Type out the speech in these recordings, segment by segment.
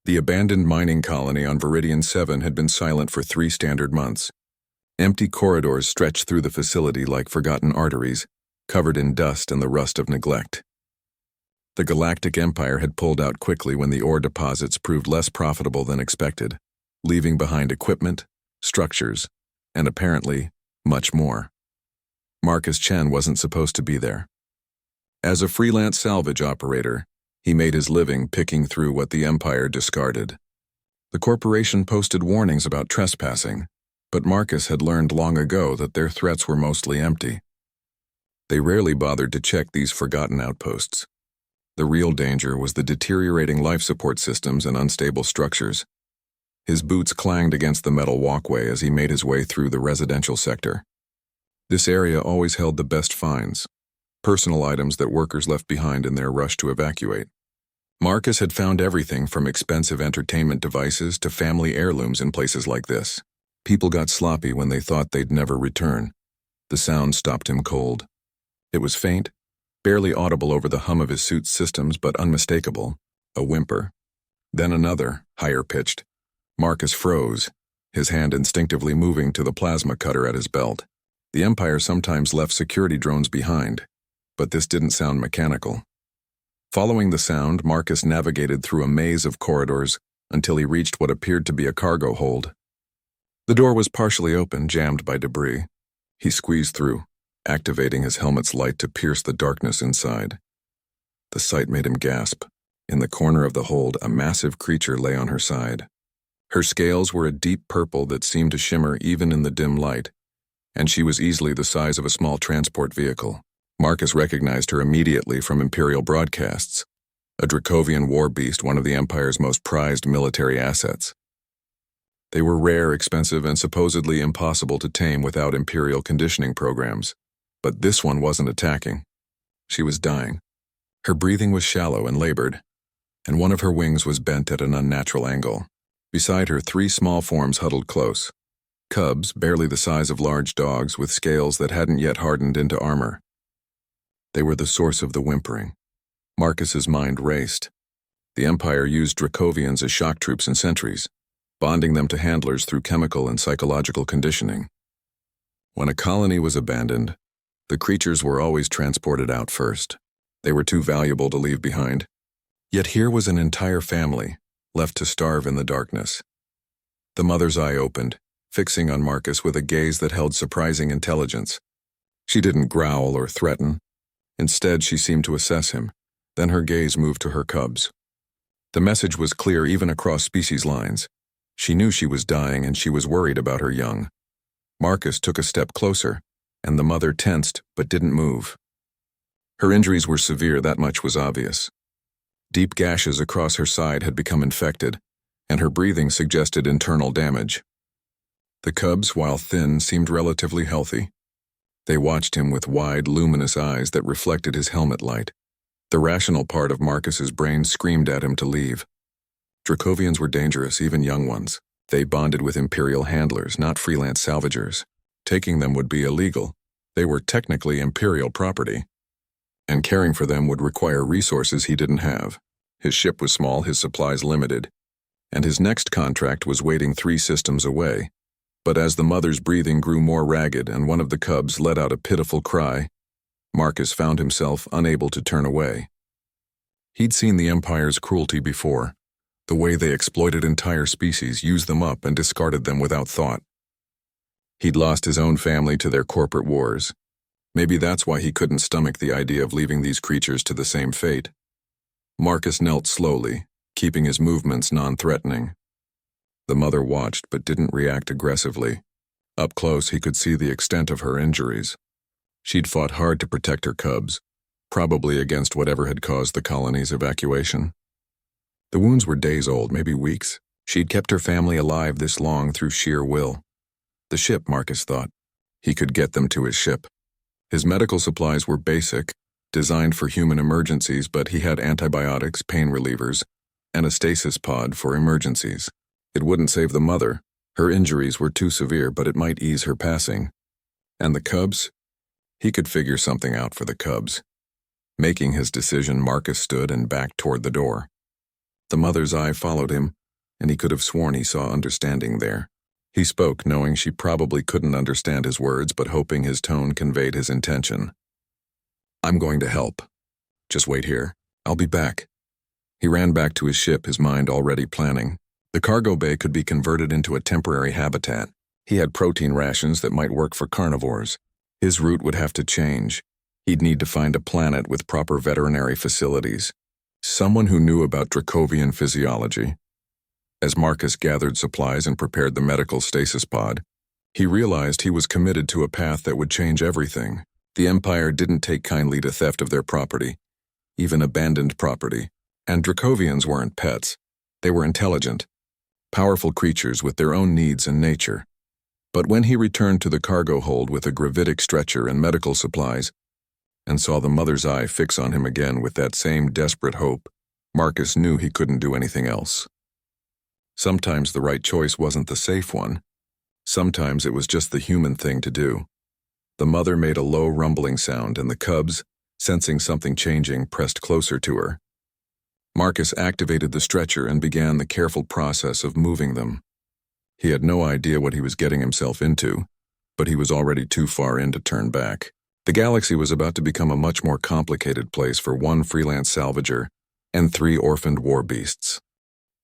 The abandoned mining colony on Viridian 7 had been silent for 3 standard months. Empty corridors stretched through the facility like forgotten arteries, covered in dust and the rust of neglect. The Galactic Empire had pulled out quickly when the ore deposits proved less profitable than expected, leaving behind equipment, structures, and apparently, much more. Marcus Chen wasn't supposed to be there. As a freelance salvage operator, he made his living picking through what the Empire discarded. The corporation posted warnings about trespassing, but Marcus had learned long ago that their threats were mostly empty. They rarely bothered to check these forgotten outposts. The real danger was the deteriorating life support systems and unstable structures. His boots clanged against the metal walkway as he made his way through the residential sector. This area always held the best finds, personal items that workers left behind in their rush to evacuate. Marcus had found everything from expensive entertainment devices to family heirlooms in places like this. People got sloppy when they thought they'd never return. The sound stopped him cold. It was faint, barely audible over the hum of his suit's systems, but unmistakable, a whimper. Then another, higher pitched. Marcus froze, his hand instinctively moving to the plasma cutter at his belt. The Empire sometimes left security drones behind, but this didn't sound mechanical. Following the sound, Marcus navigated through a maze of corridors until he reached what appeared to be a cargo hold. The door was partially open, jammed by debris. He squeezed through, activating his helmet's light to pierce the darkness inside. The sight made him gasp. In the corner of the hold, a massive creature lay on her side. Her scales were a deep purple that seemed to shimmer even in the dim light, and she was easily the size of a small transport vehicle. Marcus recognized her immediately from Imperial broadcasts, a Dracovian war beast, one of the Empire's most prized military assets. They were rare, expensive, and supposedly impossible to tame without Imperial conditioning programs. But this one wasn't attacking. She was dying. Her breathing was shallow and labored, and one of her wings was bent at an unnatural angle. Beside her, 3 small forms huddled close. Cubs, barely the size of large dogs, with scales that hadn't yet hardened into armor. They were the source of the whimpering. Marcus's mind raced. The Empire used Dracovians as shock troops and sentries, bonding them to handlers through chemical and psychological conditioning. When a colony was abandoned, the creatures were always transported out first. They were too valuable to leave behind. Yet here was an entire family, left to starve in the darkness. The mother's eye opened, fixing on Marcus with a gaze that held surprising intelligence. She didn't growl or threaten. Instead, she seemed to assess him. Then her gaze moved to her cubs. The message was clear even across species lines. She knew she was dying and she was worried about her young. Marcus took a step closer, and the mother tensed but didn't move. Her injuries were severe, that much was obvious. Deep gashes across her side had become infected, and her breathing suggested internal damage. The cubs, while thin, seemed relatively healthy. They watched him with wide, luminous eyes that reflected his helmet light. The rational part of Marcus's brain screamed at him to leave. Dracovians were dangerous, even young ones. They bonded with Imperial handlers, not freelance salvagers. Taking them would be illegal. They were technically Imperial property. And caring for them would require resources he didn't have. His ship was small, his supplies limited, and his next contract was waiting 3 systems away. But as the mother's breathing grew more ragged and one of the cubs let out a pitiful cry, Marcus found himself unable to turn away. He'd seen the Empire's cruelty before, the way they exploited entire species, used them up, and discarded them without thought. He'd lost his own family to their corporate wars. Maybe that's why he couldn't stomach the idea of leaving these creatures to the same fate. Marcus knelt slowly, keeping his movements non-threatening. The mother watched but didn't react aggressively. Up close, he could see the extent of her injuries. She'd fought hard to protect her cubs, probably against whatever had caused the colony's evacuation. The wounds were days old, maybe weeks. She'd kept her family alive this long through sheer will. The ship, Marcus thought. He could get them to his ship. His medical supplies were basic, designed for human emergencies, but he had antibiotics, pain relievers, and a stasis pod for emergencies. It wouldn't save the mother. Her injuries were too severe, but it might ease her passing. And the cubs? He could figure something out for the cubs. Making his decision, Marcus stood and backed toward the door. The mother's eye followed him, and he could have sworn he saw understanding there. He spoke, knowing she probably couldn't understand his words, but hoping his tone conveyed his intention. "I'm going to help. Just wait here. I'll be back." He ran back to his ship, his mind already planning. The cargo bay could be converted into a temporary habitat. He had protein rations that might work for carnivores. His route would have to change. He'd need to find a planet with proper veterinary facilities. Someone who knew about Dracovian physiology. As Marcus gathered supplies and prepared the medical stasis pod, he realized he was committed to a path that would change everything. The Empire didn't take kindly to theft of their property, even abandoned property. And Dracovians weren't pets. They were intelligent, powerful creatures with their own needs and nature. But when he returned to the cargo hold with a gravitic stretcher and medical supplies, and saw the mother's eye fix on him again with that same desperate hope, Marcus knew he couldn't do anything else. Sometimes the right choice wasn't the safe one. Sometimes it was just the human thing to do. The mother made a low rumbling sound, and the cubs, sensing something changing, pressed closer to her. Marcus activated the stretcher and began the careful process of moving them. He had no idea what he was getting himself into, but he was already too far in to turn back. The galaxy was about to become a much more complicated place for one freelance salvager and 3 orphaned war beasts.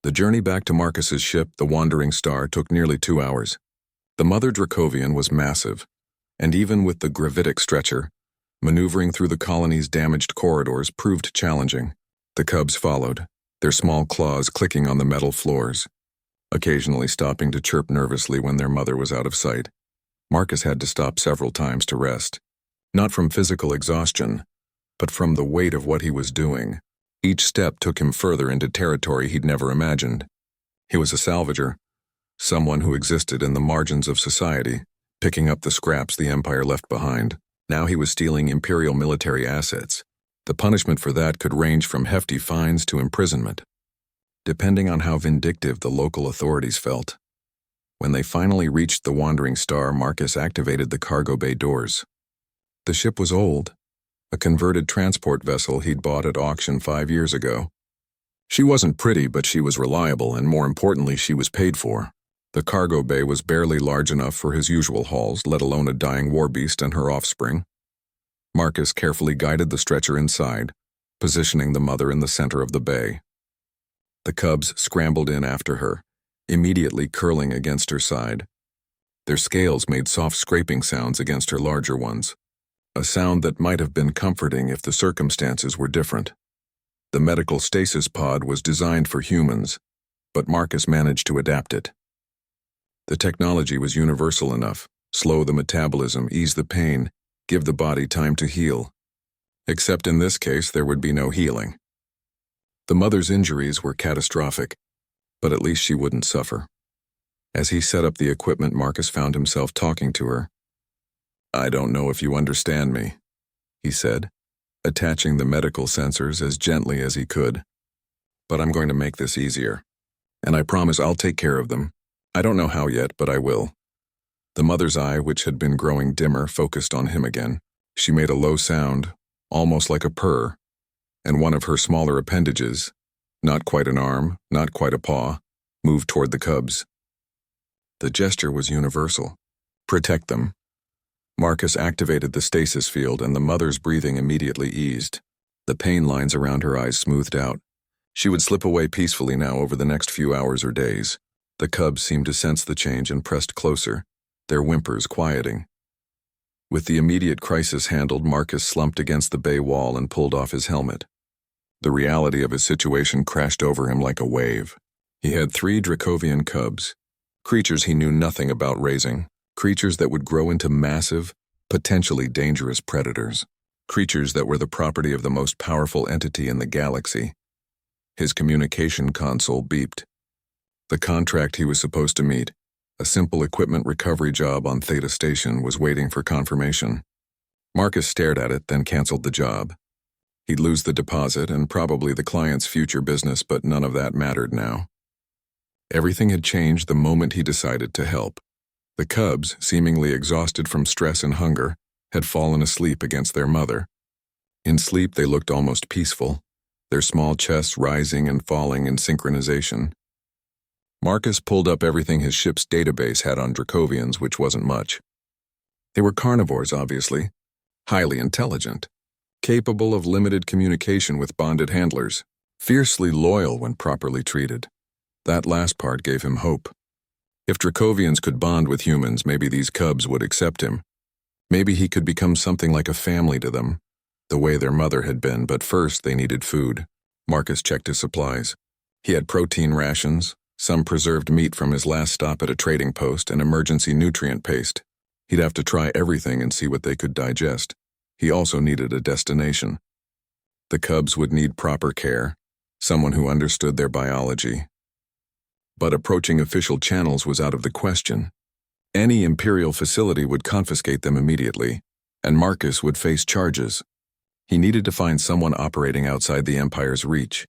The journey back to Marcus's ship, the Wandering Star, took nearly 2 hours. The mother Dracovian was massive, and even with the gravitic stretcher, maneuvering through the colony's damaged corridors proved challenging. The cubs followed, their small claws clicking on the metal floors, occasionally stopping to chirp nervously when their mother was out of sight. Marcus had to stop several times to rest, not from physical exhaustion, but from the weight of what he was doing. Each step took him further into territory he'd never imagined. He was a salvager, someone who existed in the margins of society, picking up the scraps the Empire left behind. Now he was stealing Imperial military assets. The punishment for that could range from hefty fines to imprisonment, depending on how vindictive the local authorities felt. When they finally reached the Wandering Star, Marcus activated the cargo bay doors. The ship was old, a converted transport vessel he'd bought at auction 5 years ago. She wasn't pretty, but she was reliable, and more importantly, she was paid for. The cargo bay was barely large enough for his usual hauls, let alone a dying war beast and her offspring. Marcus carefully guided the stretcher inside, positioning the mother in the center of the bay. The cubs scrambled in after her, immediately curling against her side. Their scales made soft scraping sounds against her larger ones, a sound that might have been comforting if the circumstances were different. The medical stasis pod was designed for humans, but Marcus managed to adapt it. The technology was universal enough: slow the metabolism, ease the pain, give the body time to heal. Except in this case, there would be no healing. The mother's injuries were catastrophic, but at least she wouldn't suffer. As he set up the equipment, Marcus found himself talking to her. "I don't know if you understand me," he said, attaching the medical sensors as gently as he could. "But I'm going to make this easier, and I promise I'll take care of them. I don't know how yet, but I will." The mother's eye, which had been growing dimmer, focused on him again. She made a low sound, almost like a purr, and one of her smaller appendages, not quite an arm, not quite a paw, moved toward the cubs. The gesture was universal. Protect them. Marcus activated the stasis field, and the mother's breathing immediately eased. The pain lines around her eyes smoothed out. She would slip away peacefully now over the next few hours or days. The cubs seemed to sense the change and pressed closer, their whimpers quieting. With the immediate crisis handled, Marcus slumped against the bay wall and pulled off his helmet. The reality of his situation crashed over him like a wave. He had 3 Dracovian cubs, creatures he knew nothing about raising, creatures that would grow into massive, potentially dangerous predators, creatures that were the property of the most powerful entity in the galaxy. His communication console beeped. The contract he was supposed to meet, a simple equipment recovery job on Theta Station, was waiting for confirmation. Marcus stared at it, then canceled the job. He'd lose the deposit and probably the client's future business, but none of that mattered now. Everything had changed the moment he decided to help. The cubs, seemingly exhausted from stress and hunger, had fallen asleep against their mother. In sleep they looked almost peaceful, their small chests rising and falling in synchronization. Marcus pulled up everything his ship's database had on Dracovians, which wasn't much. They were carnivores, obviously, highly intelligent, capable of limited communication with bonded handlers, fiercely loyal when properly treated. That last part gave him hope. If Dracovians could bond with humans, maybe these cubs would accept him. Maybe he could become something like a family to them, the way their mother had been, but first they needed food. Marcus checked his supplies. He had protein rations, some preserved meat from his last stop at a trading post, and emergency nutrient paste. He'd have to try everything and see what they could digest. He also needed a destination. The cubs would need proper care, someone who understood their biology. But approaching official channels was out of the question. Any Imperial facility would confiscate them immediately, and Marcus would face charges. He needed to find someone operating outside the Empire's reach.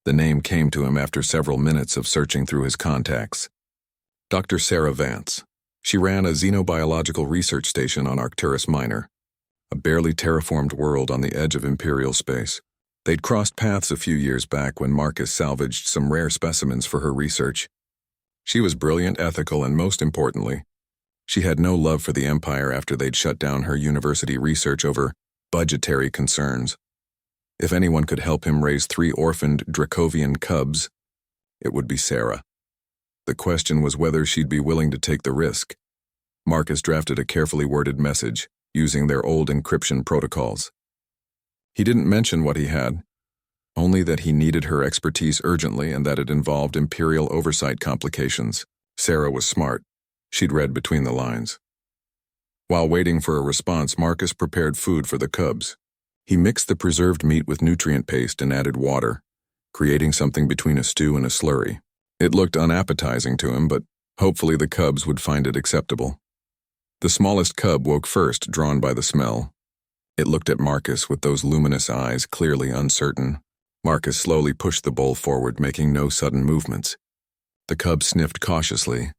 The name came to him after several minutes of searching through his contacts. Dr. Sarah Vance. She ran a xenobiological research station on Arcturus Minor, a barely terraformed world on the edge of Imperial space. They'd crossed paths a few years back when Marcus salvaged some rare specimens for her research. She was brilliant, ethical, and most importantly, she had no love for the Empire after they'd shut down her university research over budgetary concerns. If anyone could help him raise 3 orphaned Dracovian cubs, it would be Sarah. The question was whether she'd be willing to take the risk. Marcus drafted a carefully worded message, using their old encryption protocols. He didn't mention what he had, only that he needed her expertise urgently and that it involved Imperial oversight complications. Sarah was smart. She'd read between the lines. While waiting for a response, Marcus prepared food for the cubs. He mixed the preserved meat with nutrient paste and added water, creating something between a stew and a slurry. It looked unappetizing to him, but hopefully the cubs would find it acceptable. The smallest cub woke first, drawn by the smell. It looked at Marcus with those luminous eyes, clearly uncertain. Marcus slowly pushed the bowl forward, making no sudden movements. The cub sniffed cautiously,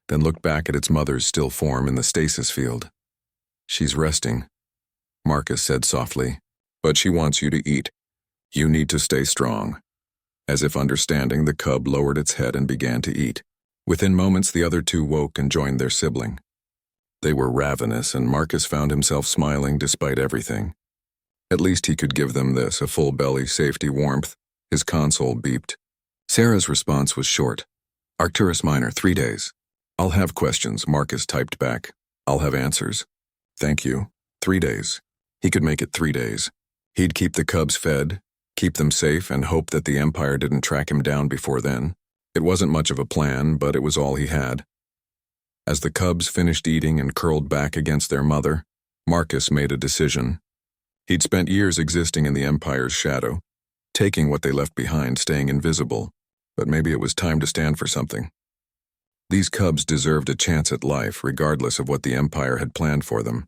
then looked back at its mother's still form in the stasis field. "She's resting," Marcus said softly, "but she wants you to eat. You need to stay strong." As if understanding, the cub lowered its head and began to eat. Within moments, the other 2 woke and joined their sibling. They were ravenous, and Marcus found himself smiling despite everything. At least he could give them this, a full belly, safety, warmth. His console beeped. Sarah's response was short. "Arcturus Minor, 3 days. I'll have questions," Marcus typed back. "I'll have answers. Thank you. 3 days." He could make it 3 days. He'd keep the cubs fed, keep them safe, and hope that the Empire didn't track him down before then. It wasn't much of a plan, but it was all he had. As the cubs finished eating and curled back against their mother, Marcus made a decision. He'd spent years existing in the Empire's shadow, taking what they left behind, staying invisible, but maybe it was time to stand for something. These cubs deserved a chance at life, regardless of what the Empire had planned for them.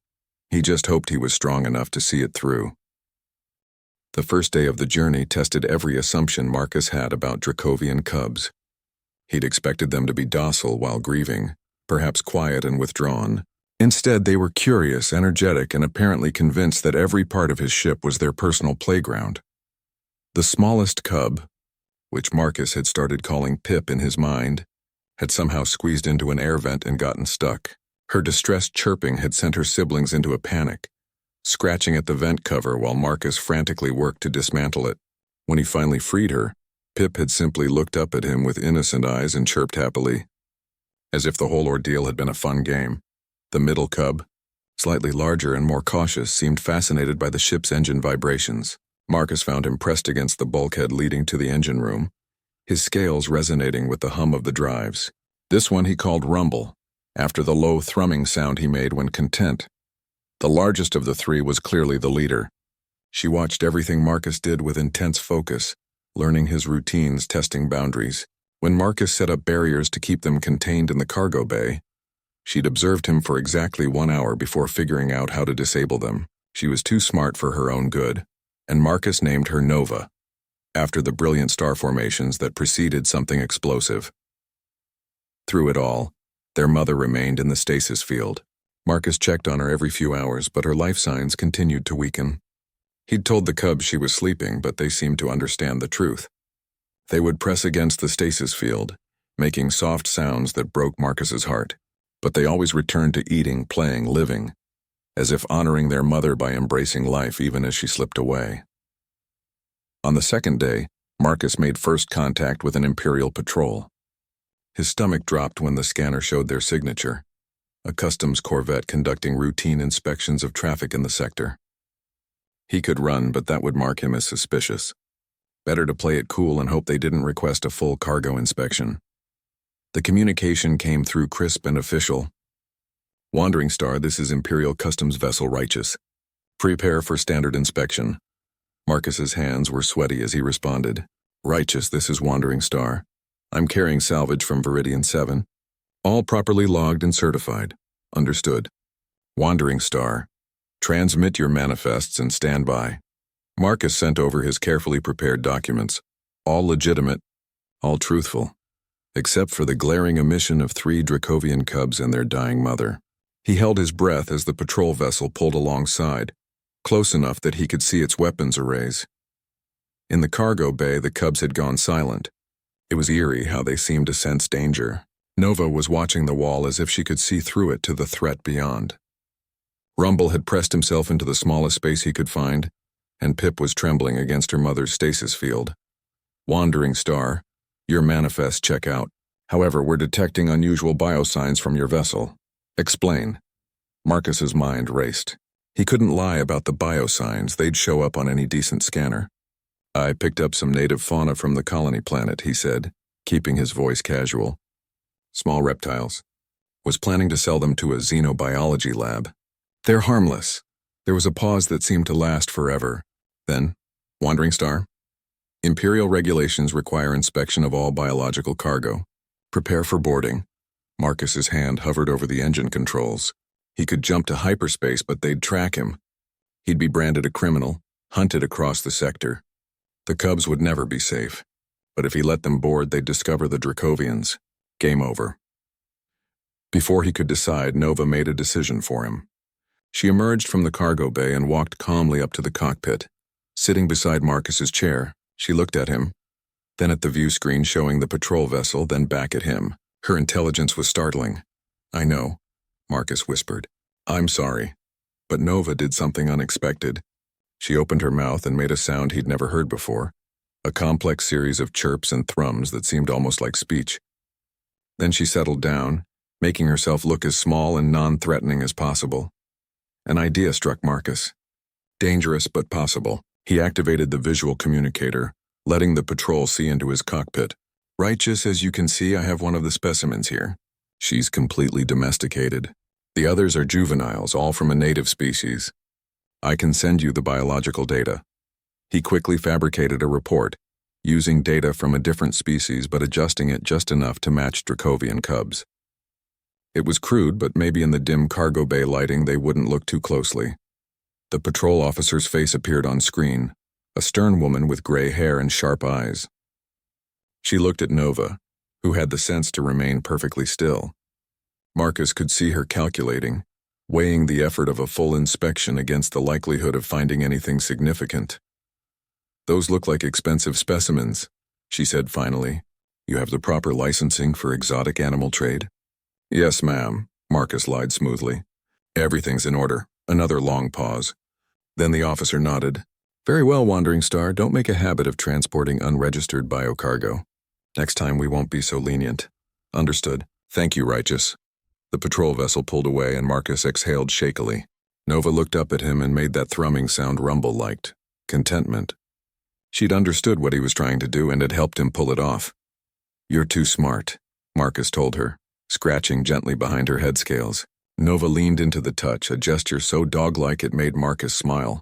He just hoped he was strong enough to see it through. The first day of the journey tested every assumption Marcus had about Dracovian cubs. He'd expected them to be docile while grieving, perhaps quiet and withdrawn. Instead, they were curious, energetic, and apparently convinced that every part of his ship was their personal playground. The smallest cub, which Marcus had started calling Pip in his mind, had somehow squeezed into an air vent and gotten stuck. Her distressed chirping had sent her siblings into a panic, scratching at the vent cover while Marcus frantically worked to dismantle it. When he finally freed her, Pip had simply looked up at him with innocent eyes and chirped happily, as if the whole ordeal had been a fun game. The middle cub, slightly larger and more cautious, seemed fascinated by the ship's engine vibrations. Marcus found him pressed against the bulkhead leading to the engine room, his scales resonating with the hum of the drives. This one he called Rumble, after the low thrumming sound he made when content. The largest of the 3 was clearly the leader. She watched everything Marcus did with intense focus, learning his routines, testing boundaries. When Marcus set up barriers to keep them contained in the cargo bay, she'd observed him for exactly 1 hour before figuring out how to disable them. She was too smart for her own good, and Marcus named her Nova, after the brilliant star formations that preceded something explosive. Through it all, their mother remained in the stasis field. Marcus checked on her every few hours, but her life signs continued to weaken. He'd told the cubs she was sleeping, but they seemed to understand the truth. They would press against the stasis field, making soft sounds that broke Marcus's heart. But they always returned to eating, playing, living, as if honoring their mother by embracing life even as she slipped away. On the second day, Marcus made first contact with an Imperial patrol. His stomach dropped when the scanner showed their signature, a customs corvette conducting routine inspections of traffic in the sector. He could run, but that would mark him as suspicious. Better to play it cool and hope they didn't request a full cargo inspection. The communication came through crisp and official. Wandering Star, this is Imperial Customs Vessel Righteous. Prepare for standard inspection. Marcus's hands were sweaty as he responded. Righteous, this is Wandering Star. I'm carrying salvage from Viridian 7. All properly logged and certified. Understood. Wandering Star. Transmit your manifests and stand by. Marcus sent over his carefully prepared documents. All legitimate, all truthful, except for the glaring omission of 3 Dracovian cubs and their dying mother. He held his breath as the patrol vessel pulled alongside, close enough that he could see its weapons arrays. In the cargo bay, the cubs had gone silent. It was eerie how they seemed to sense danger. Nova was watching the wall as if she could see through it to the threat beyond. Rumble had pressed himself into the smallest space he could find, and Pip was trembling against her mother's stasis field. Wandering Star, your manifests check out. However, we're detecting unusual biosigns from your vessel. Explain. Marcus's mind raced. He couldn't lie about the biosigns, they'd show up on any decent scanner. I picked up some native fauna from the colony planet, he said, keeping his voice casual. Small reptiles. Was planning to sell them to a xenobiology lab. They're harmless. There was a pause that seemed to last forever. Then, Wandering Star. Imperial regulations require inspection of all biological cargo. Prepare for boarding. Marcus's hand hovered over the engine controls. He could jump to hyperspace, but they'd track him. He'd be branded a criminal, hunted across the sector. The cubs would never be safe. But if he let them board, they'd discover the Dracovians. Game over. Before he could decide, Nova made a decision for him. She emerged from the cargo bay and walked calmly up to the cockpit. Sitting beside Marcus's chair, she looked at him, then at the view screen showing the patrol vessel, then back at him. Her intelligence was startling. I know, Marcus whispered. I'm sorry. But Nova did something unexpected. She opened her mouth and made a sound he'd never heard before, a complex series of chirps and thrums that seemed almost like speech. Then she settled down, making herself look as small and non-threatening as possible. An idea struck Marcus. Dangerous but possible. He activated the visual communicator, letting the patrol see into his cockpit. Righteous, as you can see, I have one of the specimens here. She's completely domesticated. The others are juveniles, all from a native species. I can send you the biological data. He quickly fabricated a report, using data from a different species but adjusting it just enough to match Dracovian cubs. It was crude, but maybe in the dim cargo bay lighting they wouldn't look too closely. The patrol officer's face appeared on screen, a stern woman with gray hair and sharp eyes. She looked at Nova, who had the sense to remain perfectly still. Marcus could see her calculating, weighing the effort of a full inspection against the likelihood of finding anything significant. Those look like expensive specimens, she said finally. You have the proper licensing for exotic animal trade? Yes, ma'am, Marcus lied smoothly. Everything's in order. Another long pause. Then the officer nodded. Very well, Wandering Star, don't make a habit of transporting unregistered biocargo. Next time we won't be so lenient. Understood. Thank you, Righteous. The patrol vessel pulled away and Marcus exhaled shakily. Nova looked up at him and made that thrumming sound Rumble liked. Contentment. She'd understood what he was trying to do and had helped him pull it off. You're too smart, Marcus told her, scratching gently behind her head scales. Nova leaned into the touch, a gesture so dog-like it made Marcus smile.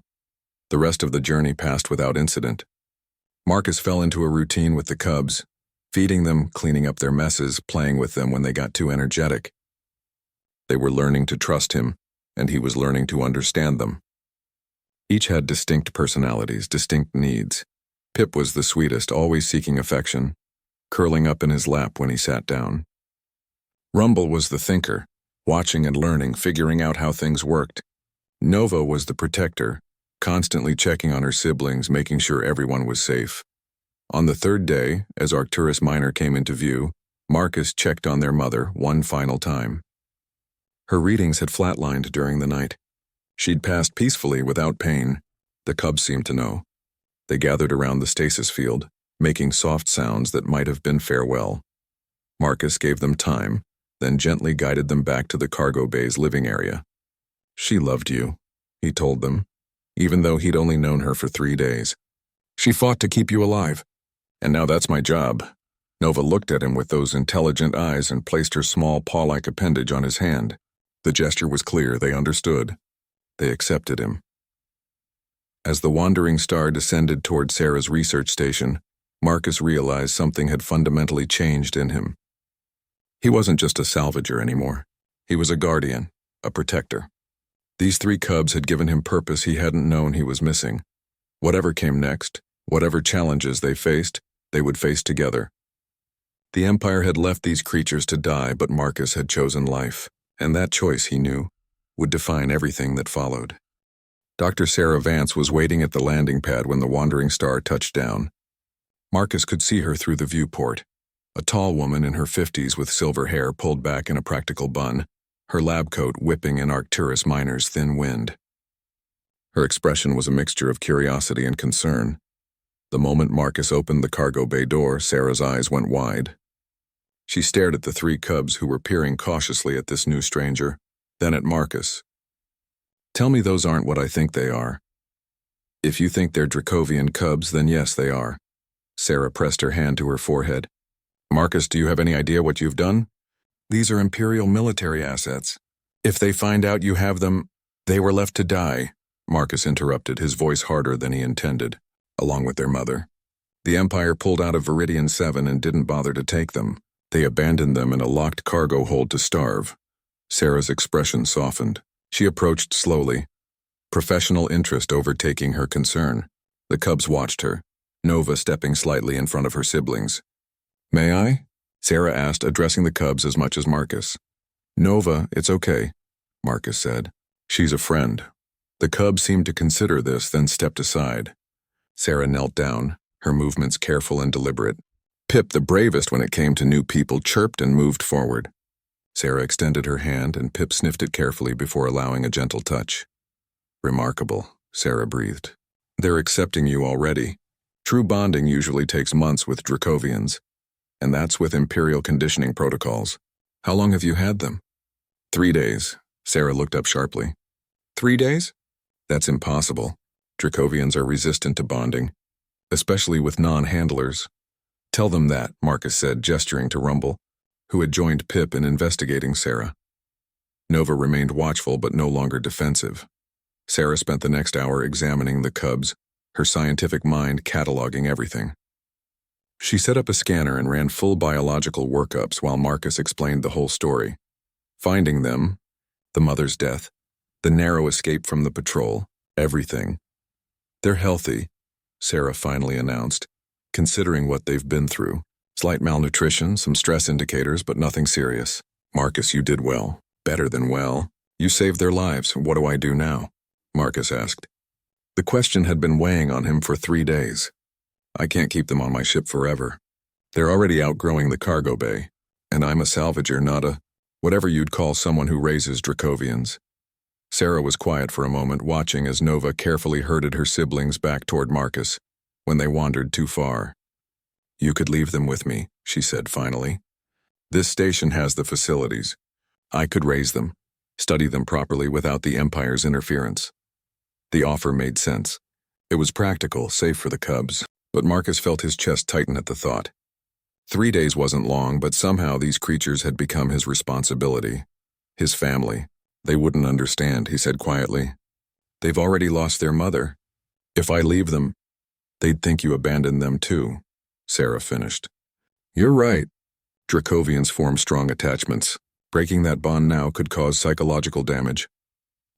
The rest of the journey passed without incident. Marcus fell into a routine with the cubs, feeding them, cleaning up their messes, playing with them when they got too energetic. They were learning to trust him, and he was learning to understand them. Each had distinct personalities, distinct needs. Pip was the sweetest, always seeking affection, curling up in his lap when he sat down. Rumble was the thinker, watching and learning, figuring out how things worked. Nova was the protector, constantly checking on her siblings, making sure everyone was safe. On the third day, as Arcturus Minor came into view, Marcus checked on their mother one final time. Her readings had flatlined during the night. She'd passed peacefully without pain. The cubs seemed to know. They gathered around the stasis field, making soft sounds that might have been farewell. Marcus gave them time, then gently guided them back to the cargo bay's living area. "She loved you," he told them, even though he'd only known her for 3 days. "She fought to keep you alive. And now that's my job." Nova looked at him with those intelligent eyes and placed her small paw-like appendage on his hand. The gesture was clear. They understood. They accepted him. As the wandering star descended toward Sarah's research station, Marcus realized something had fundamentally changed in him. He wasn't just a salvager anymore. He was a guardian, a protector. These 3 cubs had given him purpose he hadn't known he was missing. Whatever came next, whatever challenges they faced, they would face together. The Empire had left these creatures to die, but Marcus had chosen life, and that choice, he knew, would define everything that followed. Dr. Sarah Vance was waiting at the landing pad when the wandering star touched down. Marcus could see her through the viewport, a tall woman in her 50s with silver hair pulled back in a practical bun, her lab coat whipping in Arcturus Minor's thin wind. Her expression was a mixture of curiosity and concern. The moment Marcus opened the cargo bay door, Sarah's eyes went wide. She stared at the 3 cubs who were peering cautiously at this new stranger, then at Marcus. "Tell me those aren't what I think they are." "If you think they're Dracovian cubs, then yes, they are." Sarah pressed her hand to her forehead. "Marcus, do you have any idea what you've done?" "These are Imperial military assets. If they find out you have them, they were left to die," Marcus interrupted, his voice harder than he intended, "along with their mother. The Empire pulled out of Viridian 7 and didn't bother to take them. They abandoned them in a locked cargo hold to starve." Sarah's expression softened. She approached slowly, professional interest overtaking her concern. The cubs watched her, Nova stepping slightly in front of her siblings. "May I?" Sarah asked, addressing the cubs as much as Marcus. "Nova, it's okay," Marcus said. "She's a friend." The cubs seemed to consider this, then stepped aside. Sarah knelt down, her movements careful and deliberate. Pip, the bravest when it came to new people, chirped and moved forward. Sarah extended her hand, and Pip sniffed it carefully before allowing a gentle touch. "Remarkable," Sarah breathed. "They're accepting you already. True bonding usually takes months with Dracovians, and that's with Imperial conditioning protocols. How long have you had them?" 3 days. Sarah looked up sharply. 3 days? That's impossible. Dracovians are resistant to bonding, especially with non-handlers. "Tell them that," Marcus said, gesturing to Rumble, who had joined Pip in investigating Sarah. Nova remained watchful but no longer defensive. Sarah spent the next hour examining the cubs, her scientific mind cataloging everything. She set up a scanner and ran full biological workups while Marcus explained the whole story. Finding them, the mother's death, the narrow escape from the patrol, everything. "They're healthy," Sarah finally announced, "considering what they've been through. Slight malnutrition, some stress indicators, but nothing serious." "Marcus, you did well. Better than well. You saved their lives. What do I do now?" Marcus asked. The question had been weighing on him for 3 days. "I can't keep them on my ship forever. They're already outgrowing the cargo bay, and I'm a salvager, not a whatever you'd call someone who raises Dracovians." Sarah was quiet for a moment, watching as Nova carefully herded her siblings back toward Marcus when they wandered too far. "You could leave them with me," she said finally. "This station has the facilities. I could raise them, study them properly without the Empire's interference." The offer made sense. It was practical, safe for the cubs, but Marcus felt his chest tighten at the thought. 3 days wasn't long, but somehow these creatures had become his responsibility. His family. "They wouldn't understand," he said quietly. "They've already lost their mother. If I leave them, they'd think you abandoned them too," Sarah finished. "You're right. Dracovians form strong attachments. Breaking that bond now could cause psychological damage."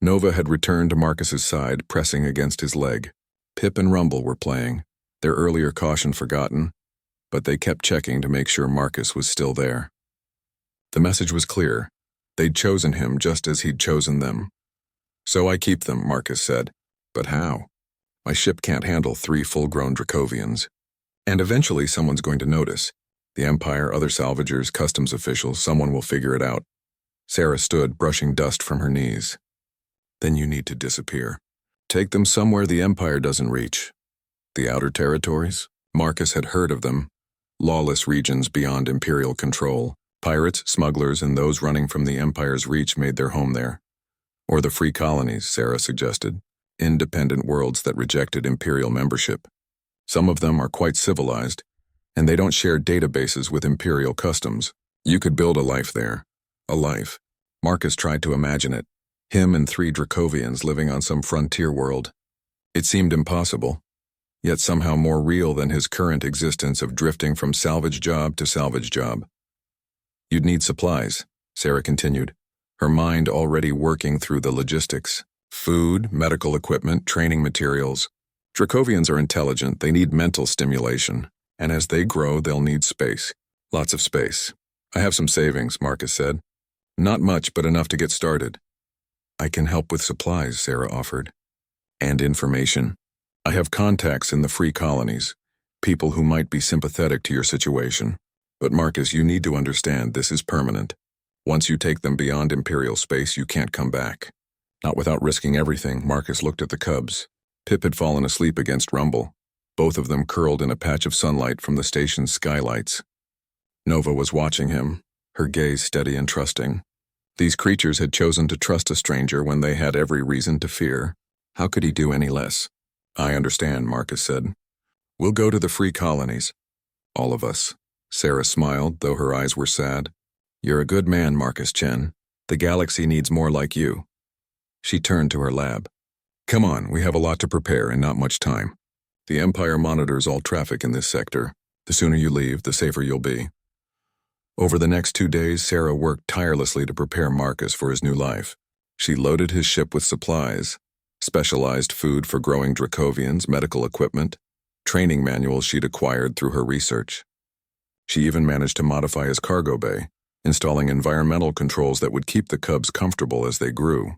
Nova had returned to Marcus's side, pressing against his leg. Pip and Rumble were playing, their earlier caution forgotten, but they kept checking to make sure Marcus was still there. The message was clear. They'd chosen him just as he'd chosen them. "So I keep them," Marcus said, But how? My ship can't handle 3 full-grown Dracovians. And eventually someone's going to notice. The Empire, other salvagers, customs officials, someone will figure it out. Sarah stood, brushing dust from her knees. Then you need to disappear. Take them somewhere the Empire doesn't reach. The outer territories? Marcus had heard of them. Lawless regions beyond Imperial control. Pirates, smugglers, and those running from the Empire's reach made their home there. Or the free colonies, Sarah suggested. Independent worlds that rejected Imperial membership. Some of them are quite civilized, and they don't share databases with Imperial customs. You could build a life there. A life. Marcus tried to imagine it. Him and 3 Dracovians living on some frontier world. It seemed impossible, yet somehow more real than his current existence of drifting from salvage job to salvage job. You'd need supplies, Sarah continued, her mind already working through the logistics. Food, medical equipment, training materials. Dracovians are intelligent, they need mental stimulation, and as they grow, they'll need space. Lots of space. I have some savings, Marcus said. Not much, but enough to get started. I can help with supplies, Sarah offered. And information. I have contacts in the free colonies, people who might be sympathetic to your situation. But Marcus, you need to understand this is permanent. Once you take them beyond Imperial space, you can't come back. Not without risking everything, Marcus looked at the cubs. Pip had fallen asleep against Rumble, both of them curled in a patch of sunlight from the station's skylights. Nova was watching him, her gaze steady and trusting. These creatures had chosen to trust a stranger when they had every reason to fear. How could he do any less? I understand, Marcus said. We'll go to the free colonies. All of us. Sarah smiled, though her eyes were sad. You're a good man, Marcus Chen. The galaxy needs more like you. She turned to her lab. Come on, we have a lot to prepare and not much time. The Empire monitors all traffic in this sector. The sooner you leave, the safer you'll be. Over the next 2 days, Sarah worked tirelessly to prepare Marcus for his new life. She loaded his ship with supplies, specialized food for growing Dracovians, medical equipment, training manuals she'd acquired through her research. She even managed to modify his cargo bay, installing environmental controls that would keep the cubs comfortable as they grew.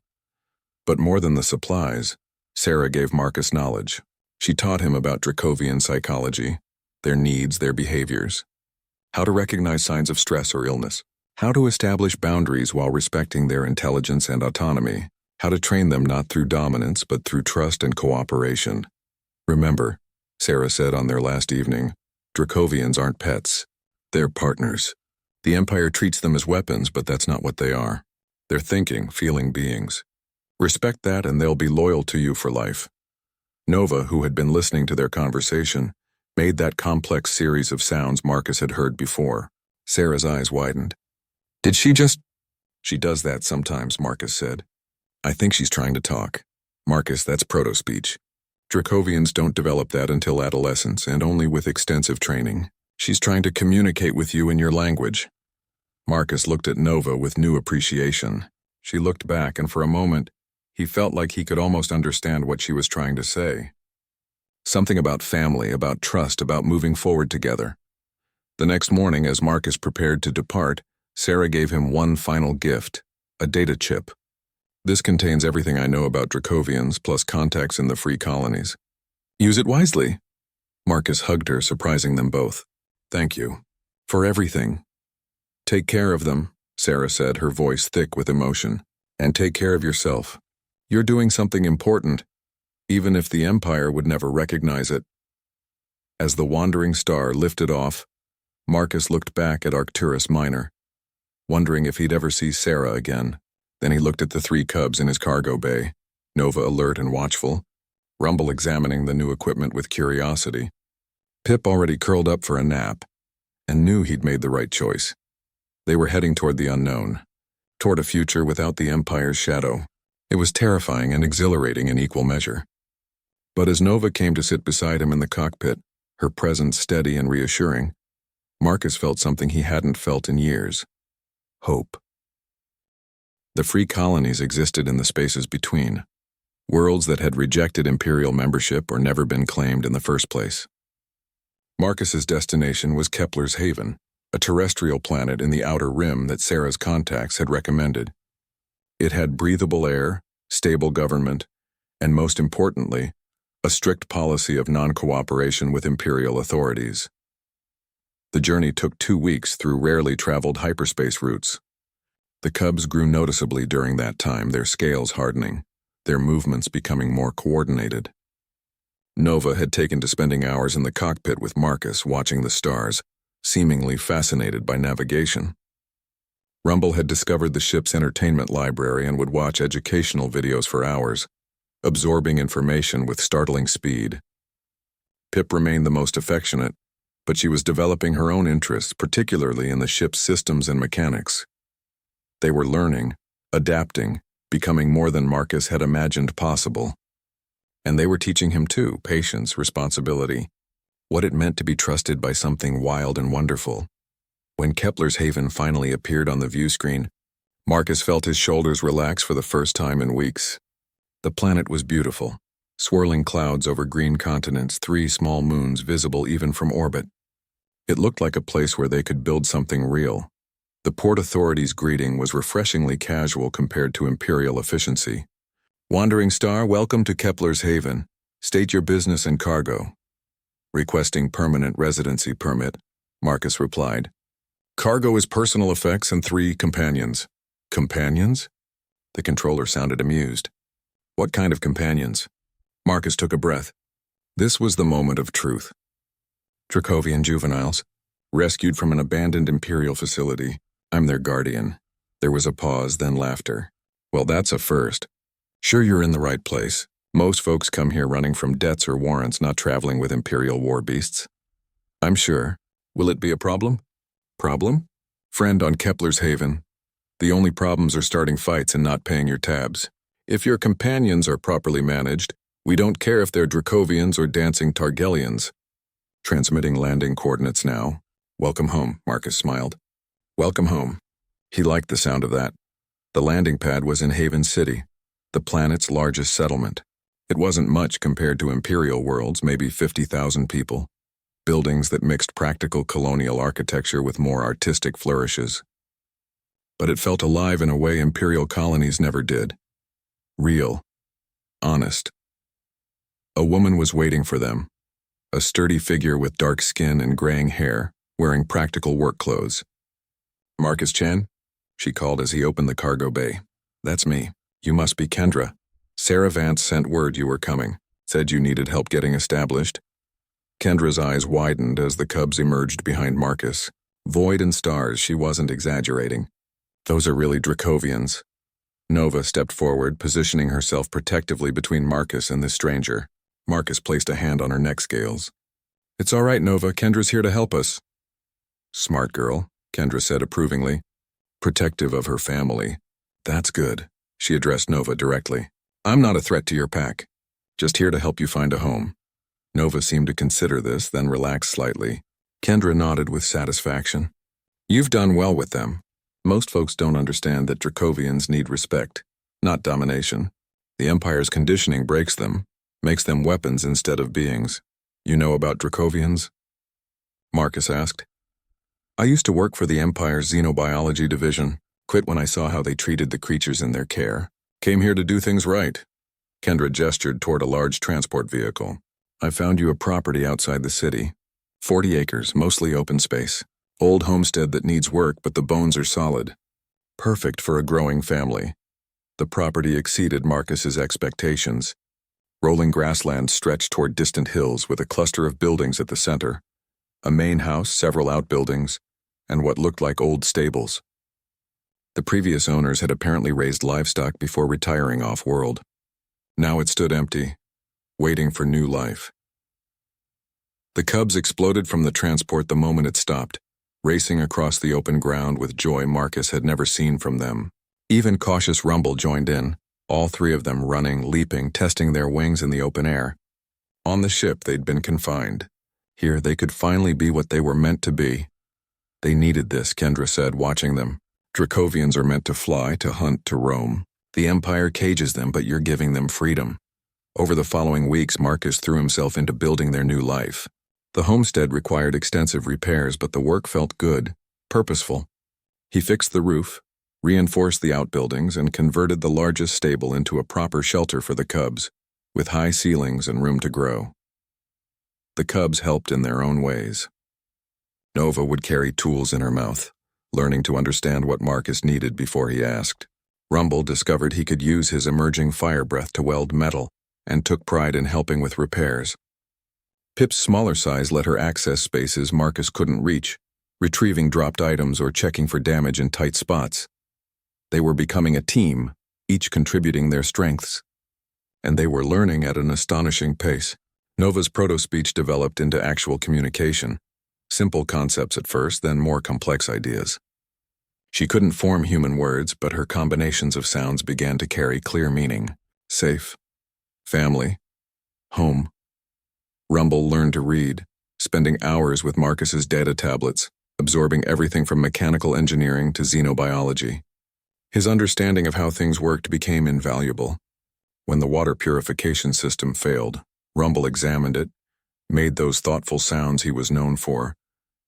But more than the supplies, Sarah gave Marcus knowledge. She taught him about Dracovian psychology, their needs, their behaviors. How to recognize signs of stress or illness. How to establish boundaries while respecting their intelligence and autonomy. How to train them not through dominance but through trust and cooperation. Remember, Sarah said on their last evening, Dracovians aren't pets. They're partners. The Empire treats them as weapons, but that's not what they are. They're thinking, feeling beings. Respect that and they'll be loyal to you for life. Nova, who had been listening to their conversation, made that complex series of sounds Marcus had heard before. Sarah's eyes widened. Did she just... She does that sometimes, Marcus said. I think she's trying to talk. Marcus, that's proto-speech. Dracovians don't develop that until adolescence, and only with extensive training. She's trying to communicate with you in your language. Marcus looked at Nova with new appreciation. She looked back, and for a moment, he felt like he could almost understand what she was trying to say. Something about family, about trust, about moving forward together. The next morning, as Marcus prepared to depart, Sarah gave him one final gift, a data chip. This contains everything I know about Dracovians, plus contacts in the free colonies. Use it wisely. Marcus hugged her, surprising them both. Thank you. For everything. Take care of them, Sarah said, her voice thick with emotion. And take care of yourself. You're doing something important, even if the Empire would never recognize it. As the wandering star lifted off, Marcus looked back at Arcturus Minor, wondering if he'd ever see Sarah again. Then he looked at the 3 cubs in his cargo bay, Nova alert and watchful, Rumble examining the new equipment with curiosity. Pip already curled up for a nap, and knew he'd made the right choice. They were heading toward the unknown, toward a future without the Empire's shadow. It was terrifying and exhilarating in equal measure. But as Nova came to sit beside him in the cockpit, her presence steady and reassuring, Marcus felt something he hadn't felt in years. Hope. The free colonies existed in the spaces between, worlds that had rejected Imperial membership or never been claimed in the first place. Marcus's destination was Kepler's Haven, a terrestrial planet in the outer rim that Sarah's contacts had recommended. It had breathable air, stable government, and most importantly, a strict policy of non-cooperation with Imperial authorities. The journey took 2 weeks through rarely traveled hyperspace routes. The Cubs grew noticeably during that time, their scales hardening, their movements becoming more coordinated. Nova had taken to spending hours in the cockpit with Marcus, watching the stars, seemingly fascinated by navigation. Rumble had discovered the ship's entertainment library and would watch educational videos for hours, absorbing information with startling speed. Pip remained the most affectionate, but she was developing her own interests, particularly in the ship's systems and mechanics. They were learning, adapting, becoming more than Marcus had imagined possible. And they were teaching him too, patience, responsibility, what it meant to be trusted by something wild and wonderful. When Kepler's Haven finally appeared on the view screen, Marcus felt his shoulders relax for the first time in weeks. The planet was beautiful, swirling clouds over green continents, 3 small moons visible even from orbit. It looked like a place where they could build something real. The port authority's greeting was refreshingly casual compared to Imperial efficiency. "Wandering Star, welcome to Kepler's Haven. State your business and cargo." "Requesting permanent residency permit," Marcus replied. "Cargo is personal effects and 3 companions." "Companions?" The controller sounded amused. "What kind of companions?" Marcus took a breath. This was the moment of truth. "Dracovian juveniles, rescued from an abandoned Imperial facility. I'm their guardian." There was a pause, then laughter. "Well, that's a first. Sure, you're in the right place. Most folks come here running from debts or warrants, not traveling with Imperial war beasts." "I'm sure. Will it be a problem?" "Problem? Friend on Kepler's Haven. The only problems are starting fights and not paying your tabs. If your companions are properly managed, we don't care if they're Dracovians or dancing Targelians." "Transmitting landing coordinates now. Welcome home," Marcus smiled. Welcome home. He liked the sound of that. The landing pad was in Haven City, the planet's largest settlement. It wasn't much compared to Imperial worlds, maybe 50,000 people. Buildings that mixed practical colonial architecture with more artistic flourishes. But it felt alive in a way Imperial colonies never did. Real. Honest. A woman was waiting for them. A sturdy figure with dark skin and graying hair, wearing practical work clothes. "Marcus Chen?" she called as he opened the cargo bay. "That's me. You must be Kendra. Sarah Vance sent word you were coming. Said you needed help getting established." Kendra's eyes widened as the Cubs emerged behind Marcus. Void and stars, she wasn't exaggerating. "Those are really Dracovians." Nova stepped forward, positioning herself protectively between Marcus and this stranger. Marcus placed a hand on her neck scales. "It's all right, Nova. Kendra's here to help us." "Smart girl," Kendra said approvingly. "Protective of her family. That's good." She addressed Nova directly. "I'm not a threat to your pack. Just here to help you find a home." Nova seemed to consider this, then relaxed slightly. Kendra nodded with satisfaction. "You've done well with them. Most folks don't understand that Dracovians need respect, not domination. The Empire's conditioning breaks them, makes them weapons instead of beings. You know about Dracovians?" Marcus asked. "I used to work for the Empire's Xenobiology division. Quit when I saw how they treated the creatures in their care. Came here to do things right." Kendra gestured toward a large transport vehicle. "I found you a property outside the city. 40 acres, mostly open space. Old homestead that needs work, but the bones are solid. Perfect for a growing family." The property exceeded Marcus's expectations. Rolling grassland stretched toward distant hills with a cluster of buildings at the center. A main house, several outbuildings, and what looked like old stables. The previous owners had apparently raised livestock before retiring off-world. Now it stood empty, waiting for new life. The Cubs exploded from the transport the moment it stopped, racing across the open ground with joy Marcus had never seen from them. Even cautious Rumble joined in, all 3 of them running, leaping, testing their wings in the open air. On the ship, they'd been confined. Here, they could finally be what they were meant to be. They needed this, Kendra said, watching them. Dracovians are meant to fly, to hunt, to roam. The Empire cages them, but you're giving them freedom. Over the following weeks, Marcus threw himself into building their new life. The homestead required extensive repairs, but the work felt good, purposeful. He fixed the roof, reinforced the outbuildings, and converted the largest stable into a proper shelter for the Cubs. with high ceilings and room to grow. The cubs helped in their own ways. Nova would carry tools in her mouth, learning to understand what Marcus needed before he asked. Rumble discovered he could use his emerging fire breath to weld metal, and took pride in helping with repairs. Pip's smaller size let her access spaces Marcus couldn't reach, retrieving dropped items or checking for damage in tight spots. They were becoming a team, each contributing their strengths. And they were learning at an astonishing pace. Nova's proto-speech developed into actual communication. Simple concepts at first, then more complex ideas. She couldn't form human words, but her combinations of sounds began to carry clear meaning. Safe, family, home. Rumble learned to read, spending hours with Marcus's data tablets, absorbing everything from mechanical engineering to xenobiology. His understanding of how things worked became invaluable. When the water purification system failed, Rumble examined it, made those thoughtful sounds he was known for,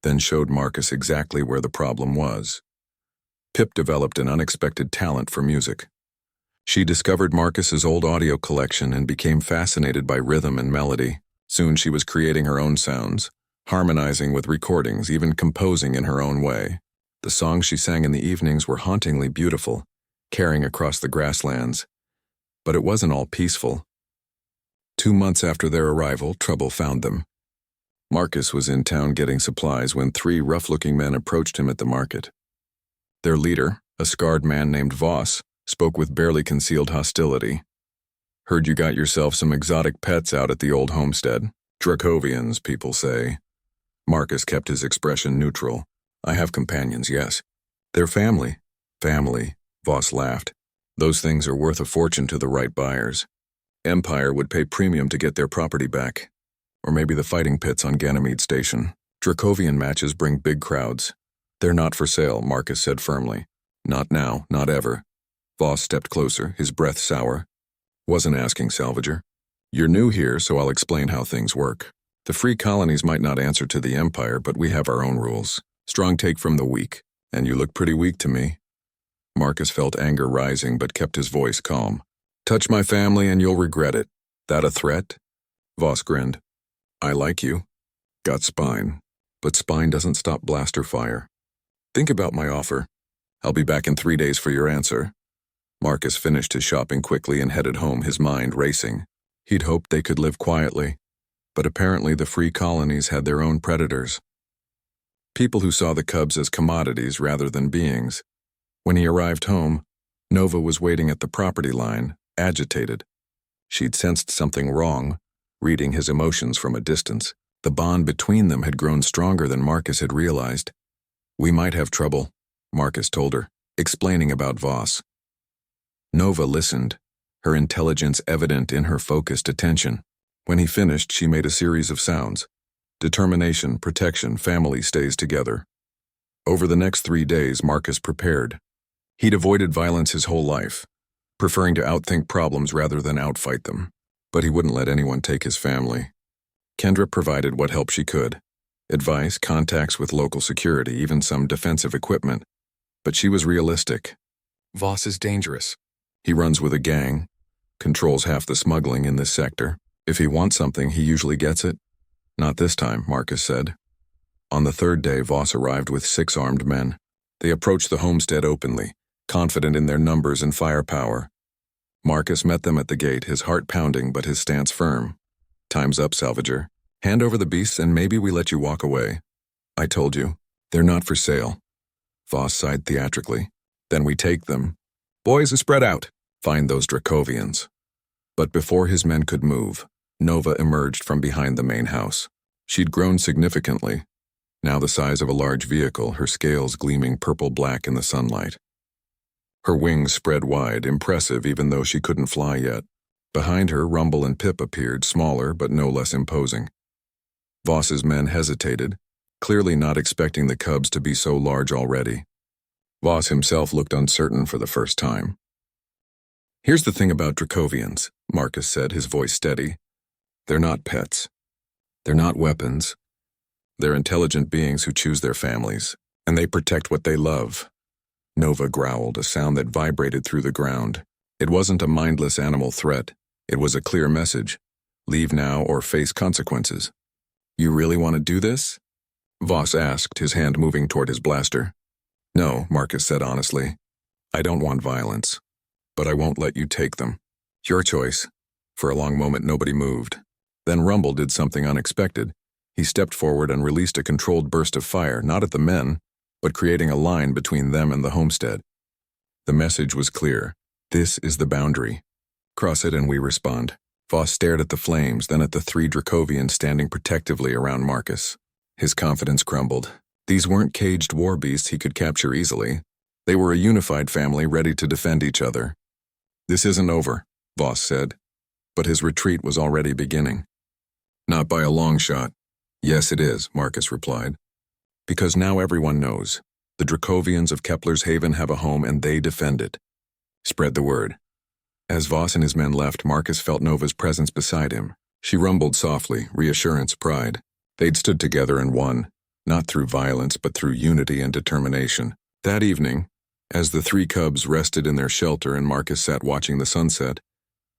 then showed Marcus exactly where the problem was. Pip developed an unexpected talent for music. She discovered Marcus's old audio collection and became fascinated by rhythm and melody. Soon she was creating her own sounds, harmonizing with recordings, even composing in her own way. The songs she sang in the evenings were hauntingly beautiful, carrying across the grasslands. But it wasn't all peaceful. 2 months after their arrival, trouble found them. Marcus was in town getting supplies when 3 rough-looking men approached him at the market. Their leader, a scarred man named Voss, spoke with barely concealed hostility. "Heard you got yourself some exotic pets out at the old homestead. Dracovians, people say." Marcus kept his expression neutral. "I have companions, yes." "They're family." "Family," Voss laughed. "Those things are worth a fortune to the right buyers. Empire would pay premium to get their property back. Or maybe the fighting pits on Ganymede Station. Dracovian matches bring big crowds. They're not for sale," Marcus said firmly. "Not now, not ever." Voss stepped closer, his breath sour. "Wasn't asking, Salvager. You're new here, so I'll explain how things work. The free colonies might not answer to the Empire, but we have our own rules. Strong take from the weak, and you look pretty weak to me." Marcus felt anger rising but kept his voice calm. "Touch my family and you'll regret it. That a threat?" Voss grinned. "I like you. Got spine, but spine doesn't stop blaster fire. Think about my offer. I'll be back in 3 days for your answer." Marcus finished his shopping quickly and headed home, his mind racing. He'd hoped they could live quietly, but apparently the free colonies had their own predators. People who saw the cubs as commodities rather than beings. When he arrived home, Nova was waiting at the property line, agitated. She'd sensed something wrong, reading his emotions from a distance. The bond between them had grown stronger than Marcus had realized. "We might have trouble," Marcus told her, explaining about Voss. Nova listened, her intelligence evident in her focused attention. When he finished, she made a series of sounds. Determination, protection, family stays together. Over the next 3 days, Marcus prepared. He'd avoided violence his whole life, preferring to outthink problems rather than outfight them. But he wouldn't let anyone take his family. Kendra provided what help she could. Advice, contacts with local security, even some defensive equipment. But she was realistic. "Voss is dangerous. He runs with a gang, controls half the smuggling in this sector. If he wants something, he usually gets it." "Not this time," Marcus said. On the 3rd day, Voss arrived with 6 armed men. They approached the homestead openly, confident in their numbers and firepower. Marcus met them at the gate, his heart pounding but his stance firm. "Time's up, Salvager. Hand over the beasts and maybe we let you walk away." "I told you, they're not for sale." Voss sighed theatrically. "Then we take them. Boys, spread out. Find those Dracovians." But before his men could move, Nova emerged from behind the main house. She'd grown significantly, now the size of a large vehicle, her scales gleaming purple-black in the sunlight. Her wings spread wide, impressive even though she couldn't fly yet. Behind her, Rumble and Pip appeared, smaller but no less imposing. Voss's men hesitated, clearly not expecting the cubs to be so large already. Voss himself looked uncertain for the first time. "Here's the thing about Dracovians," Marcus said, his voice steady. "They're not pets. They're not weapons. They're intelligent beings who choose their families, and they protect what they love." Nova growled, a sound that vibrated through the ground. It wasn't a mindless animal threat. It was a clear message. Leave now or face consequences. You really want to do this? Voss asked, his hand moving toward his blaster. No, Marcus said honestly. I don't want violence. But I won't let you take them. Your choice. For a long moment nobody moved. Then Rumble did something unexpected. He stepped forward and released a controlled burst of fire, not at the men, but creating a line between them and the homestead. The message was clear. This is the boundary. Cross it and we respond. Voss stared at the flames, then at the 3 Dracovians standing protectively around Marcus. His confidence crumbled. These weren't caged war beasts he could capture easily. They were a unified family ready to defend each other. This isn't over, Voss said. But his retreat was already beginning. Not by a long shot. Yes, it is, Marcus replied. Because now everyone knows. The Dracovians of Kepler's Haven have a home and they defend it. Spread the word. As Voss and his men left, Marcus felt Nova's presence beside him. She rumbled softly, reassurance, pride. They'd stood together and won, not through violence but through unity and determination. That evening, as the 3 cubs rested in their shelter and Marcus sat watching the sunset,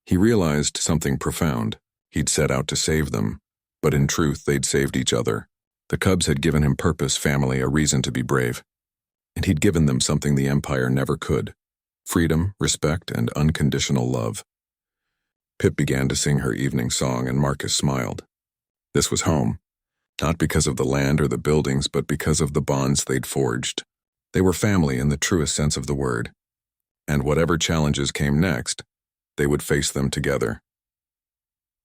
he realized something profound. He'd set out to save them, but in truth they'd saved each other. The cubs had given him purpose, family, a reason to be brave. And he'd given them something the Empire never could. Freedom, respect, and unconditional love. Pip began to sing her evening song and Marcus smiled. This was home. Not because of the land or the buildings, but because of the bonds they'd forged. They were family in the truest sense of the word. And whatever challenges came next, they would face them together.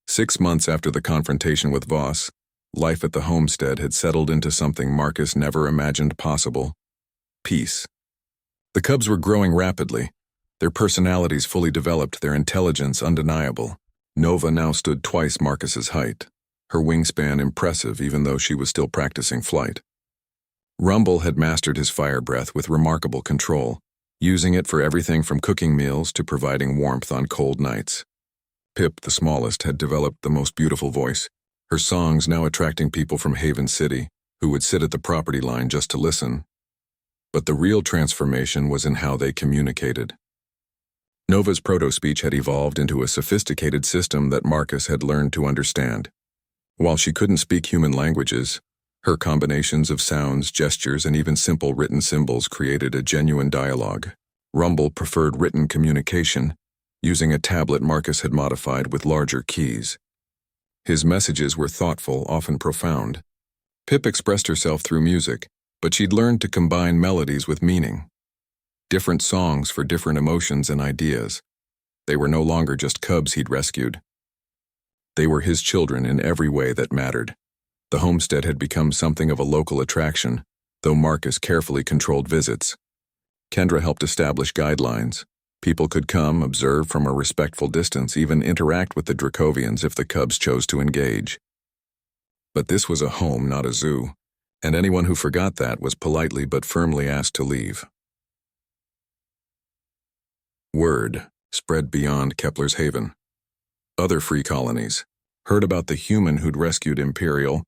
6 months after the confrontation with Voss, life at the homestead had settled into something Marcus never imagined possible. Peace. The cubs were growing rapidly, their personalities fully developed, their intelligence undeniable. Nova now stood twice Marcus's height, her wingspan impressive even though she was still practicing flight. Rumble had mastered his fire breath with remarkable control, using it for everything from cooking meals to providing warmth on cold nights. Pip, the smallest, had developed the most beautiful voice, her songs now attracting people from Haven City, who would sit at the property line just to listen. But the real transformation was in how they communicated. Nova's proto-speech had evolved into a sophisticated system that Marcus had learned to understand. While she couldn't speak human languages, her combinations of sounds, gestures, and even simple written symbols created a genuine dialogue. Rumble preferred written communication, using a tablet Marcus had modified with larger keys. His messages were thoughtful, often profound. Pip expressed herself through music, but she'd learned to combine melodies with meaning. Different songs for different emotions and ideas. They were no longer just cubs he'd rescued. They were his children in every way that mattered. The homestead had become something of a local attraction, though Marcus carefully controlled visits. Kendra helped establish guidelines. People could come, observe from a respectful distance, even interact with the Dracovians if the cubs chose to engage. But this was a home, not a zoo, and anyone who forgot that was politely but firmly asked to leave. Word spread beyond Kepler's Haven. Other free colonies heard about the human who'd rescued Imperial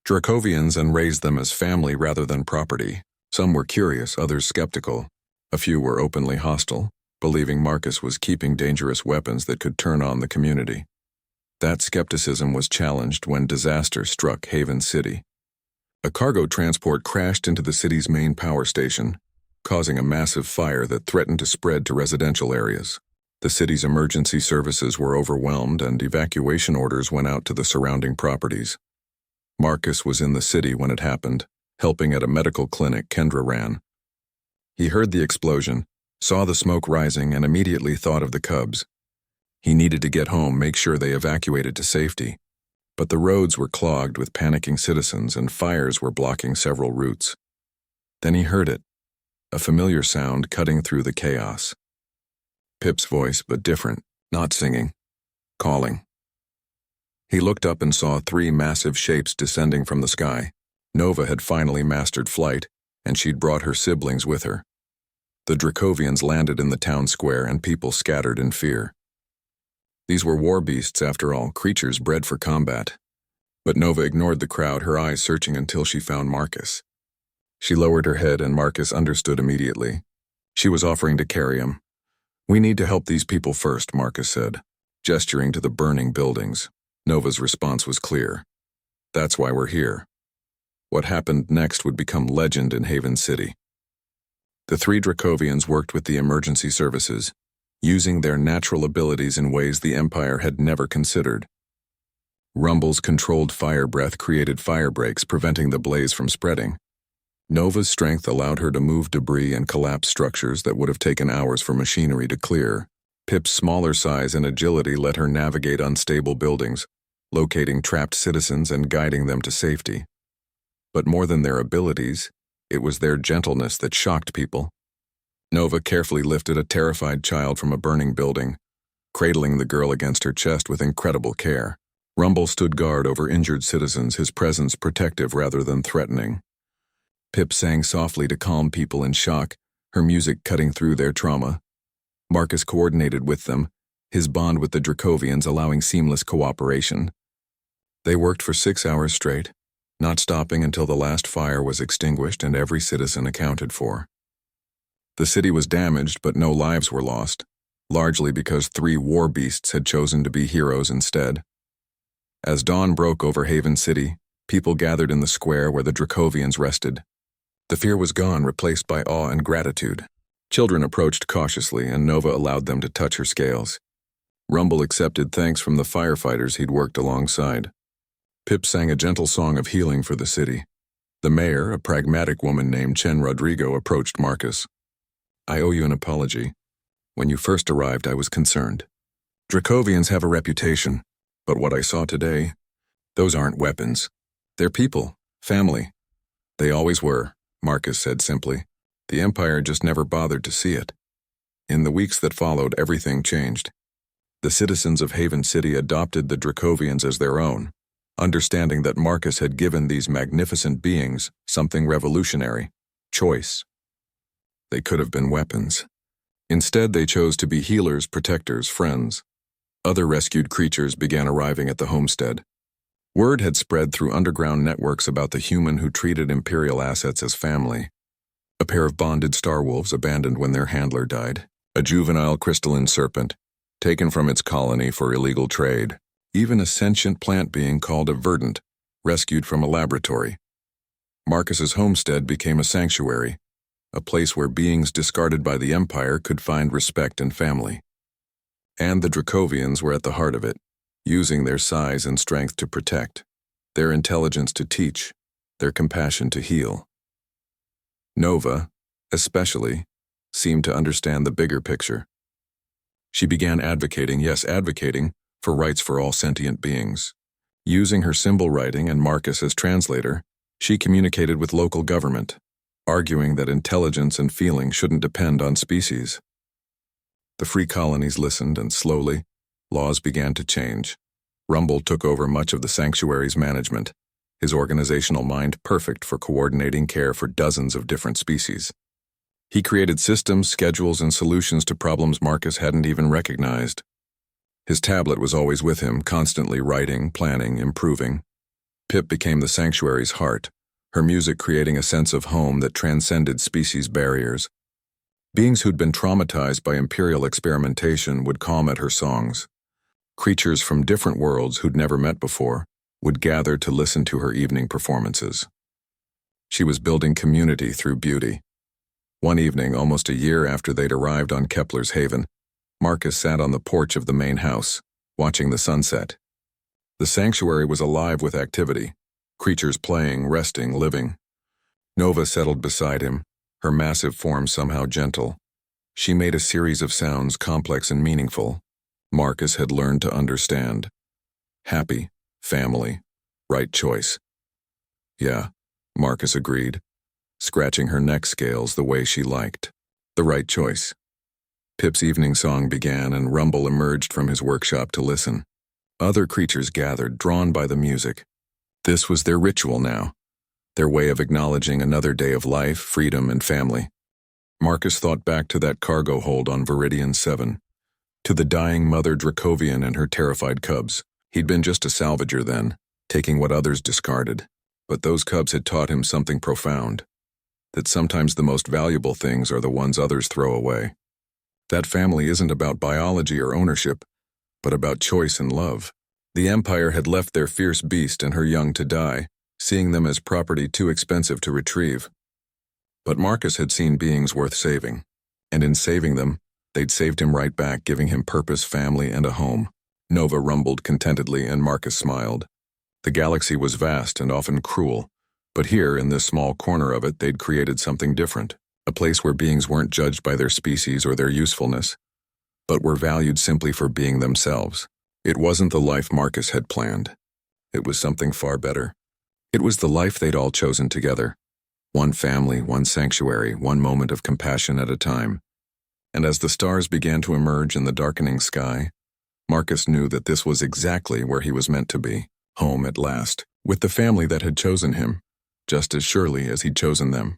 Dracovians and raised them as family rather than property. Some were curious, others skeptical. A few were openly hostile, believing Marcus was keeping dangerous weapons that could turn on the community. That skepticism was challenged when disaster struck Haven City. A cargo transport crashed into the city's main power station, causing a massive fire that threatened to spread to residential areas. The city's emergency services were overwhelmed and evacuation orders went out to the surrounding properties. Marcus was in the city when it happened, helping at a medical clinic Kendra ran. He heard the explosion, saw the smoke rising, and immediately thought of the cubs. He needed to get home, make sure they evacuated to safety. But the roads were clogged with panicking citizens and fires were blocking several routes. Then he heard it, a familiar sound cutting through the chaos. Pip's voice, but different, not singing, calling. He looked up and saw 3 massive shapes descending from the sky. Nova had finally mastered flight, and she'd brought her siblings with her. The Dracovians landed in the town square and people scattered in fear. These were war beasts, after all, creatures bred for combat. But Nova ignored the crowd, her eyes searching until she found Marcus. She lowered her head and Marcus understood immediately. She was offering to carry him. "We need to help these people first," Marcus said. gesturing to the burning buildings. Nova's response was clear. That's why we're here. What happened next would become legend in Haven City. The three Dracovians worked with the emergency services, using their natural abilities in ways the Empire had never considered. Rumble's controlled fire breath created fire breaks, preventing the blaze from spreading. Nova's strength allowed her to move debris and collapse structures that would have taken hours for machinery to clear. Pip's smaller size and agility let her navigate unstable buildings, locating trapped citizens and guiding them to safety. But more than their abilities, it was their gentleness that shocked people. Nova carefully lifted a terrified child from a burning building, cradling the girl against her chest with incredible care. Rumble stood guard over injured citizens, his presence protective rather than threatening. Pip sang softly to calm people in shock, her music cutting through their trauma. Marcus coordinated with them, his bond with the Dracovians allowing seamless cooperation. They worked for 6 hours straight, not stopping until the last fire was extinguished and every citizen accounted for. The city was damaged, but no lives were lost, largely because 3 war beasts had chosen to be heroes instead. As dawn broke over Haven City, people gathered in the square where the Dracovians rested. The fear was gone, replaced by awe and gratitude. Children approached cautiously, and Nova allowed them to touch her scales. Rumble accepted thanks from the firefighters he'd worked alongside. Pip sang a gentle song of healing for the city. The mayor, a pragmatic woman named Chen Rodrigo, approached Marcus. I owe you an apology. When you first arrived, I was concerned. Dracovians have a reputation, but what I saw today, those aren't weapons. They're people, family. They always were, Marcus said simply. The Empire just never bothered to see it. In the weeks that followed, everything changed. The citizens of Haven City adopted the Dracovians as their own, understanding that Marcus had given these magnificent beings something revolutionary: choice. They could have been weapons. Instead, they chose to be healers, protectors, friends. Other rescued creatures began arriving at the homestead. Word had spread through underground networks about the human who treated Imperial assets as family. A pair of bonded starwolves abandoned when their handler died. A juvenile crystalline serpent, taken from its colony for illegal trade. Even a sentient plant being called a verdant, rescued from a laboratory. Marcus's homestead became a sanctuary, a place where beings discarded by the Empire could find respect and family. And the Dracovians were at the heart of it, using their size and strength to protect, their intelligence to teach, their compassion to heal. Nova, especially, seemed to understand the bigger picture. She began advocating, for rights for all sentient beings. Using her symbol writing and Marcus as translator, she communicated with local government, arguing that intelligence and feeling shouldn't depend on species. The free colonies listened, and slowly, laws began to change. Rumble took over much of the sanctuary's management, his organizational mind perfect for coordinating care for dozens of different species. He created systems, schedules, and solutions to problems Marcus hadn't even recognized. His tablet was always with him, constantly writing, planning, improving. Pip became the sanctuary's heart, her music creating a sense of home that transcended species barriers. Beings who'd been traumatized by Imperial experimentation would calm at her songs. Creatures from different worlds who'd never met before would gather to listen to her evening performances. She was building community through beauty. One evening, almost a year after they'd arrived on Kepler's Haven, Marcus sat on the porch of the main house, watching the sunset. The sanctuary was alive with activity, creatures playing, resting, living. Nova settled beside him, her massive form somehow gentle. She made a series of sounds, complex and meaningful. Marcus had learned to understand. Happy, family, right choice. Yeah, Marcus agreed, scratching her neck scales the way she liked. The right choice. Pip's evening song began, and Rumble emerged from his workshop to listen. Other creatures gathered, drawn by the music. This was their ritual now, their way of acknowledging another day of life, freedom, and family. Marcus thought back to that cargo hold on Viridian 7, to the dying mother Dracovian and her terrified cubs. He'd been just a salvager then, taking what others discarded. But those cubs had taught him something profound, that sometimes the most valuable things are the ones others throw away. That family isn't about biology or ownership. but about choice and love. The Empire had left their fierce beast and her young to die, seeing them as property too expensive to retrieve. But Marcus had seen beings worth saving, and in saving them, they'd saved him right back, giving him purpose, family, and a home. Nova rumbled contentedly, and Marcus smiled. The galaxy was vast and often cruel, but here, in this small corner of it, they'd created something different, a place where beings weren't judged by their species or their usefulness, but were valued simply for being themselves. It wasn't the life Marcus had planned. It was something far better. It was the life they'd all chosen together. One family, one sanctuary, one moment of compassion at a time. And as the stars began to emerge in the darkening sky, Marcus knew that this was exactly where he was meant to be, home at last, with the family that had chosen him, just as surely as he'd chosen them.